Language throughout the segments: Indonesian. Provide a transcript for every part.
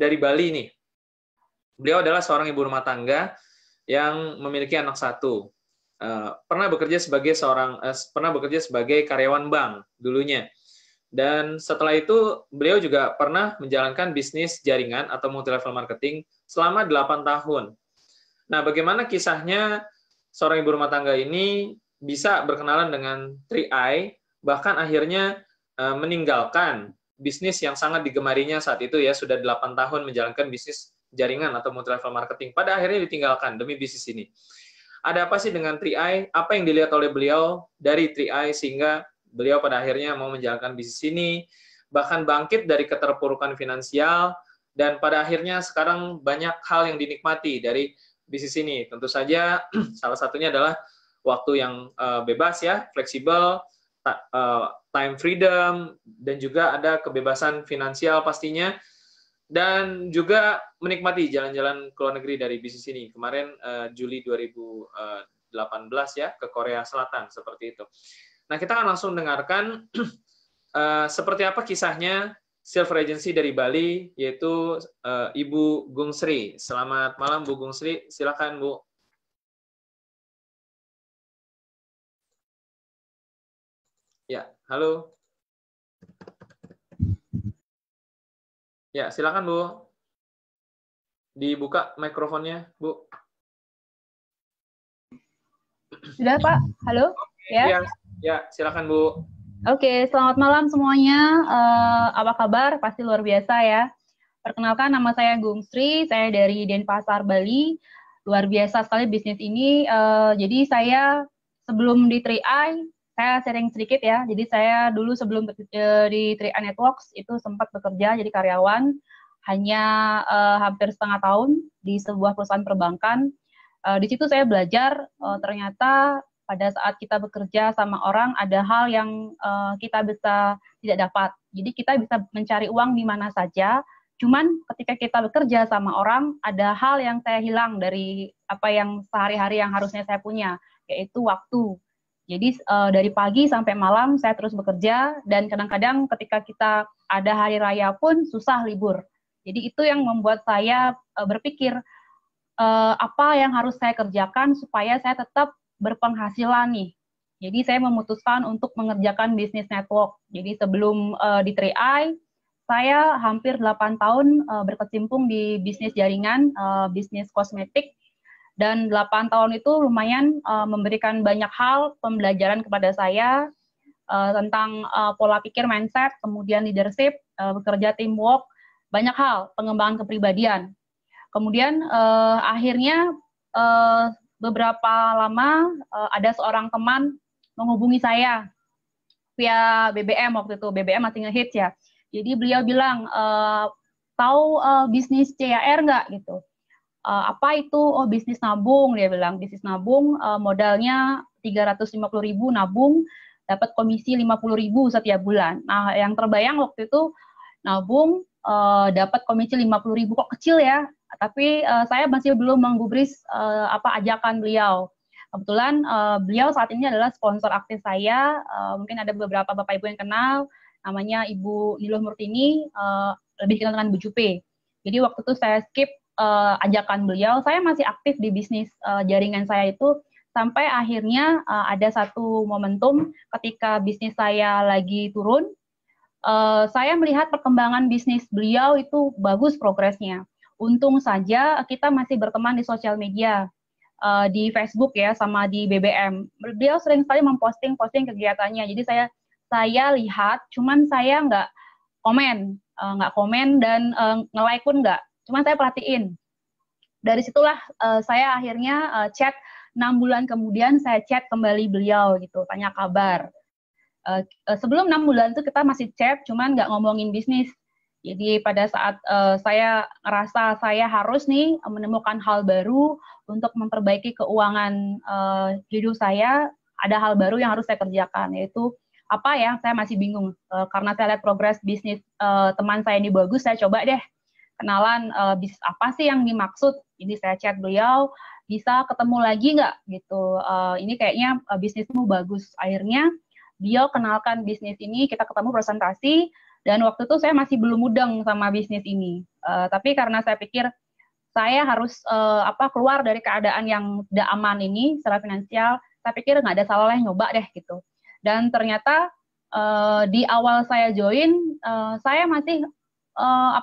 dari Bali nih. Beliau adalah seorang ibu rumah tangga yang memiliki anak satu. Pernah bekerja sebagai karyawan bank dulunya. Dan setelah itu beliau juga pernah menjalankan bisnis jaringan atau multi level marketing selama 8 tahun. Nah, bagaimana kisahnya seorang ibu rumah tangga ini bisa berkenalan dengan 3i, bahkan akhirnya meninggalkan bisnis yang sangat digemarinya saat itu ya, sudah 8 tahun menjalankan bisnis jaringan atau multi level marketing. Pada akhirnya ditinggalkan demi bisnis ini. Ada apa sih dengan 3i? Apa yang dilihat oleh beliau dari 3i sehingga beliau pada akhirnya mau menjalankan bisnis ini, bahkan bangkit dari keterpurukan finansial, dan pada akhirnya sekarang banyak hal yang dinikmati dari bisnis ini. Tentu saja salah satunya adalah waktu yang bebas ya, fleksibel, time freedom, dan juga ada kebebasan finansial pastinya, dan juga menikmati jalan-jalan ke luar negeri dari bisnis ini. Kemarin Juli 2018 ya, ke Korea Selatan, seperti itu. Nah, kita akan langsung dengarkan seperti apa kisahnya Silver Agency dari Bali, yaitu Ibu Gung Sri. Selamat malam, Bu Gung Sri. Silakan, Bu. Ya, halo. Ya, silakan, Bu. Dibuka mikrofonnya, Bu. Sudah, Pak? Halo? Ya, ya, silakan, Bu. Oke, selamat malam semuanya. Apa kabar? Pasti luar biasa ya. Perkenalkan, nama saya Gung Sri, saya dari Denpasar, Bali. Luar biasa sekali bisnis ini. Jadi saya sebelum di 3i, saya sharing sedikit ya. Jadi saya dulu sebelum di 3i Networks itu sempat bekerja jadi karyawan, hanya hampir setengah tahun di sebuah perusahaan perbankan. Di situ saya belajar ternyata pada saat kita bekerja sama orang ada hal yang kita bisa tidak dapat. Jadi kita bisa mencari uang di mana saja. Cuman ketika kita bekerja sama orang ada hal yang saya hilang dari apa yang sehari-hari yang harusnya saya punya, yaitu waktu. Jadi dari pagi sampai malam saya terus bekerja, dan kadang-kadang ketika kita ada hari raya pun susah libur. Jadi itu yang membuat saya berpikir apa yang harus saya kerjakan supaya saya tetap berpenghasilan nih. Jadi saya memutuskan untuk mengerjakan bisnis network. Jadi sebelum di 3i, saya hampir 8 tahun berkecimpung di bisnis jaringan, bisnis kosmetik, dan 8 tahun itu lumayan memberikan banyak hal pembelajaran kepada saya tentang pola pikir, mindset, kemudian leadership, bekerja teamwork, banyak hal, pengembangan kepribadian. Kemudian akhirnya beberapa lama ada seorang teman menghubungi saya via BBM waktu itu, BBM masih ngehits ya. Jadi beliau bilang, tahu bisnis CAR nggak gitu? Apa itu? Oh, bisnis nabung, dia bilang. Bisnis nabung, modalnya 350.000 nabung, dapat komisi 50.000 setiap bulan. Nah, yang terbayang waktu itu nabung, dapat komisi 50.000, kok kecil ya? Tapi saya masih belum menggubris ajakan beliau. Kebetulan beliau saat ini adalah sponsor aktif saya. Mungkin ada beberapa Bapak Ibu yang kenal, namanya Ibu Niluh Murtini, lebih dikenal dengan Bu Jupe. Jadi waktu itu saya skip ajakan beliau. Saya masih aktif di bisnis jaringan saya itu, sampai akhirnya ada satu momentum ketika bisnis saya lagi turun. Saya melihat perkembangan bisnis beliau itu bagus progresnya. Untung saja kita masih berteman di sosial media, di Facebook ya, sama di BBM. Beliau sering sekali memposting kegiatannya. Jadi saya lihat, cuman saya nggak komen dan nge-like pun nggak. Cuman saya perhatiin. Dari situlah saya akhirnya chat 6 bulan kemudian, saya chat kembali beliau gitu, tanya kabar. Sebelum 6 bulan itu kita masih chat, cuman nggak ngomongin bisnis. Jadi pada saat saya ngerasa saya harus nih menemukan hal baru untuk memperbaiki keuangan hidup saya, ada hal baru yang harus saya kerjakan, yaitu apa ya, saya masih bingung. Karena saya lihat progres bisnis teman saya ini bagus, saya coba deh kenalan bisnis apa sih yang dimaksud. Jadi saya chat beliau, bisa ketemu lagi nggak gitu. Ini kayaknya bisnismu bagus. Akhirnya beliau kenalkan bisnis ini, kita ketemu presentasi, Dan waktu itu saya masih belum mudeng sama bisnis ini. Tapi karena saya pikir saya harus keluar dari keadaan yang tidak aman ini secara finansial, saya pikir nggak ada salahnya nyoba deh gitu. Dan ternyata di awal saya join, saya masih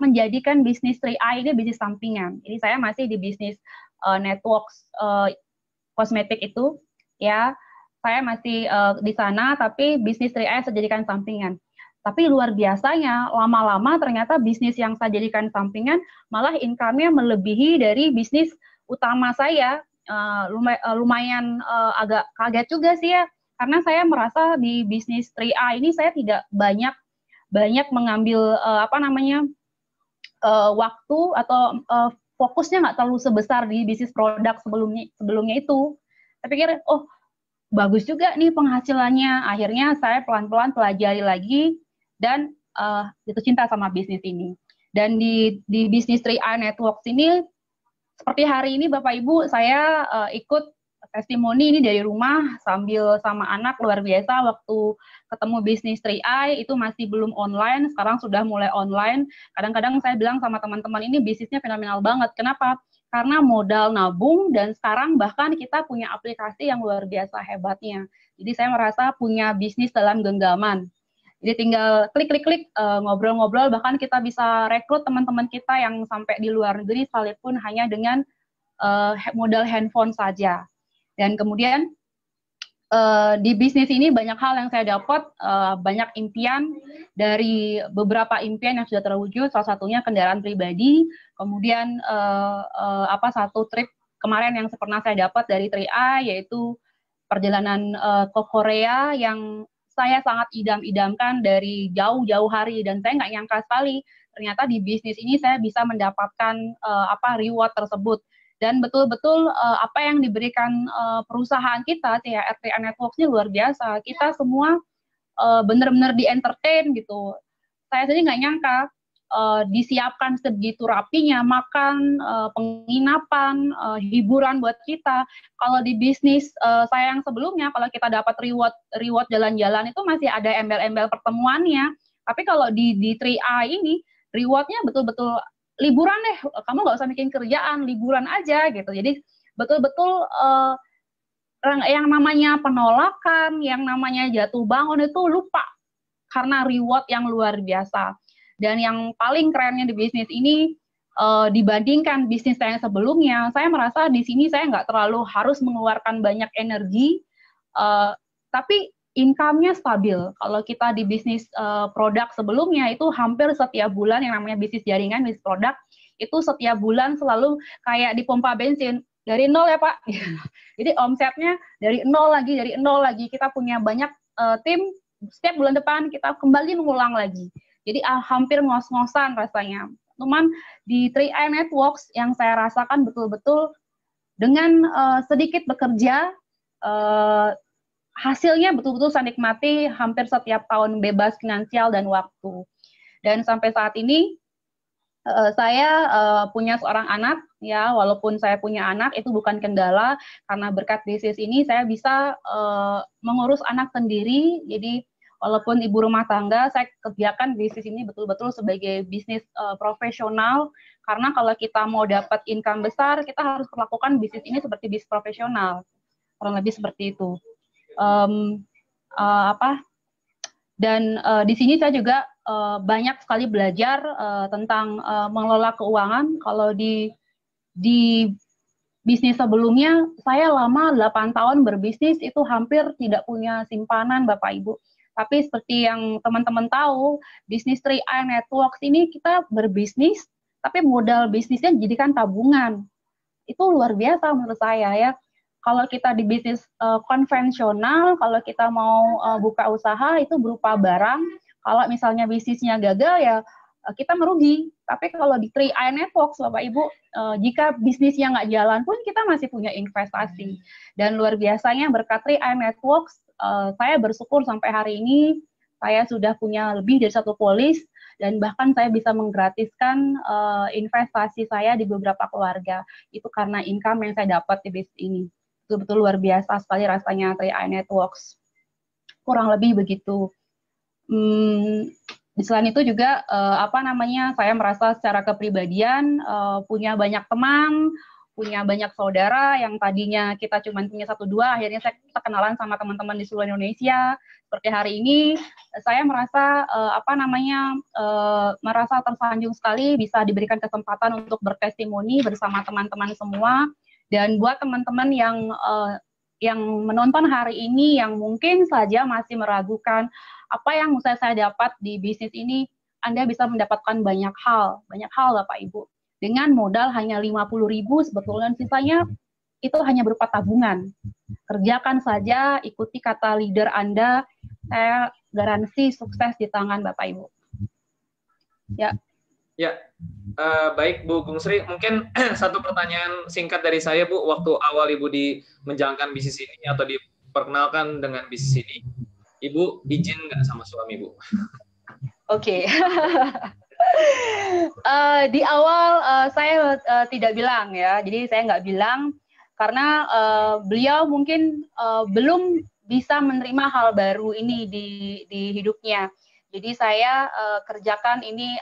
menjadikan bisnis 3i ini bisnis sampingan. Jadi saya masih di bisnis networks kosmetik itu, ya. Saya masih di sana, tapi bisnis 3i saya jadikan sampingan. Tapi luar biasanya, lama-lama ternyata bisnis yang saya jadikan sampingan malah income-nya melebihi dari bisnis utama saya. Lumayan agak kaget juga sih ya, karena saya merasa di bisnis 3i ini saya tidak banyak mengambil waktu atau fokusnya nggak terlalu sebesar di bisnis produk sebelumnya itu. Saya pikir, oh bagus juga nih penghasilannya. Akhirnya saya pelan-pelan pelajari lagi dan jatuh cinta sama bisnis ini. Dan di bisnis 3i Networks ini, seperti hari ini Bapak Ibu, saya ikut testimoni ini dari rumah sambil sama anak. Luar biasa, waktu ketemu bisnis 3i itu masih belum online, sekarang sudah mulai online. Kadang-kadang saya bilang sama teman-teman, ini bisnisnya fenomenal banget. Kenapa? Karena modal nabung, dan sekarang bahkan kita punya aplikasi yang luar biasa hebatnya. Jadi saya merasa punya bisnis dalam genggaman. Jadi tinggal klik-klik-klik, ngobrol-ngobrol, bahkan kita bisa rekrut teman-teman kita yang sampai di luar negeri sekalipun hanya dengan modal handphone saja. Dan kemudian di bisnis ini banyak hal yang saya dapat, banyak impian. Dari beberapa impian yang sudah terwujud, salah satunya kendaraan pribadi. Kemudian satu trip kemarin yang pernah saya dapat dari 3i, yaitu perjalanan ke Korea yang saya sangat idam-idamkan dari jauh-jauh hari, dan saya nggak nyangka sekali ternyata di bisnis ini saya bisa mendapatkan reward tersebut. Dan betul-betul apa yang diberikan perusahaan kita, CHR Networks ini luar biasa. Kita semua benar-benar di-entertain gitu. Saya sendiri nggak nyangka disiapkan sebegitu rapinya, makan, penginapan, hiburan buat kita. Kalau di bisnis saya yang sebelumnya, kalau kita dapat reward jalan-jalan itu masih ada embel-embel pertemuannya. Tapi kalau di 3i ini, rewardnya betul-betul liburan deh, kamu nggak usah bikin kerjaan, liburan aja gitu. Jadi betul-betul yang namanya penolakan, yang namanya jatuh bangun itu lupa karena reward yang luar biasa. Dan yang paling kerennya di bisnis ini, dibandingkan bisnis saya yang sebelumnya, saya merasa di sini saya nggak terlalu harus mengeluarkan banyak energi, tapi income-nya stabil. Kalau kita di bisnis produk sebelumnya, itu hampir setiap bulan yang namanya bisnis jaringan, bisnis produk, itu setiap bulan selalu kayak di pompa bensin, dari nol ya Pak. Jadi omsetnya dari nol lagi. Kita punya banyak tim, setiap bulan depan kita kembali mengulang lagi. Jadi hampir ngos-ngosan rasanya. Cuman di 3i Networks yang saya rasakan betul-betul dengan sedikit bekerja, hasilnya betul-betul saya nikmati hampir setiap tahun, bebas finansial dan waktu. Dan sampai saat ini saya punya seorang anak, ya, walaupun saya punya anak itu bukan kendala, karena berkat bisnis ini saya bisa mengurus anak sendiri. Jadi walaupun ibu rumah tangga, saya kerjakan bisnis ini betul-betul sebagai bisnis profesional, karena kalau kita mau dapat income besar, kita harus perlakukan bisnis ini seperti bisnis profesional, kurang lebih seperti itu. Dan di sini saya juga banyak sekali belajar tentang mengelola keuangan. Kalau di bisnis sebelumnya, saya lama 8 tahun berbisnis, itu hampir tidak punya simpanan Bapak Ibu. Tapi seperti yang teman-teman tahu, bisnis 3i Networks ini kita berbisnis, tapi modal bisnisnya dijadikan tabungan. Itu luar biasa menurut saya ya. Kalau kita di bisnis konvensional, kalau kita mau buka usaha itu berupa barang. Kalau misalnya bisnisnya gagal ya kita merugi. Tapi kalau di 3i Networks, Bapak Ibu, jika bisnisnya nggak jalan pun kita masih punya investasi. Dan luar biasanya berkat 3i Networks, saya bersyukur sampai hari ini saya sudah punya lebih dari 1 polis, dan bahkan saya bisa menggratiskan investasi saya di beberapa keluarga. Itu karena income yang saya dapat di bisnis ini. Betul-betul luar biasa sekali rasanya 3i Networks. Kurang lebih begitu. selain itu juga saya merasa secara kepribadian punya banyak teman, punya banyak saudara yang tadinya kita cuma punya 1-2, akhirnya saya kenalan sama teman-teman di seluruh Indonesia. Seperti hari ini, saya merasa merasa tersanjung sekali bisa diberikan kesempatan untuk bertestimoni bersama teman-teman semua. Dan buat teman-teman yang menonton hari ini yang mungkin saja masih meragukan apa yang bisa saya dapat di bisnis ini, Anda bisa mendapatkan banyak hal Bapak Ibu. Dengan modal hanya 50.000 sebetulnya sisanya itu hanya berupa tabungan. Kerjakan saja, ikuti kata leader Anda, saya garansi sukses di tangan Bapak Ibu. Ya. Ya, baik Bu Gung Sri, mungkin satu pertanyaan singkat dari saya Bu, waktu awal Ibu menjalankan bisnis ini atau diperkenalkan dengan bisnis ini, Ibu izin nggak sama suami Bu? Oke. Di awal saya tidak bilang ya, jadi saya nggak bilang karena beliau mungkin belum bisa menerima hal baru ini di hidupnya. Jadi saya kerjakan ini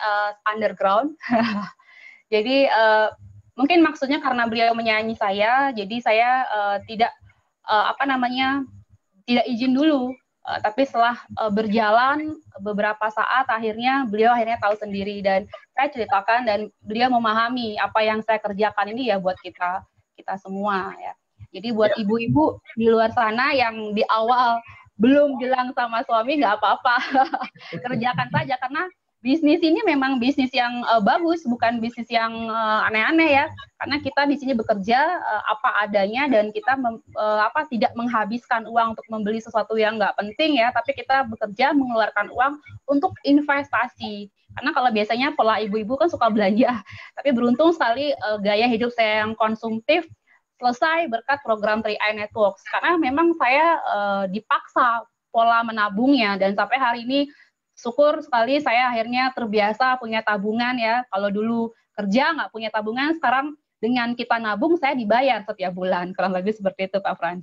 underground. Jadi mungkin maksudnya karena beliau menyayangi saya, jadi saya tidak tidak izin dulu. Tapi setelah berjalan beberapa saat, beliau akhirnya tahu sendiri dan saya ceritakan dan beliau memahami apa yang saya kerjakan ini ya buat kita semua ya. Jadi buat ibu-ibu di luar sana yang di awal belum bilang sama suami nggak apa-apa, kerjakan saja karena bisnis ini memang bisnis yang bagus, bukan bisnis yang aneh-aneh ya. Karena kita di sini bekerja apa adanya dan kita tidak menghabiskan uang untuk membeli sesuatu yang nggak penting ya, tapi kita bekerja mengeluarkan uang untuk investasi. Karena kalau biasanya pola ibu-ibu kan suka belanja, tapi beruntung sekali gaya hidup saya yang konsumtif selesai berkat program 3i Networks. Karena memang saya dipaksa pola menabungnya dan sampai hari ini syukur sekali saya akhirnya terbiasa punya tabungan ya. Kalau dulu kerja nggak punya tabungan, sekarang dengan kita nabung saya dibayar setiap bulan. Kurang lebih seperti itu Pak Frans.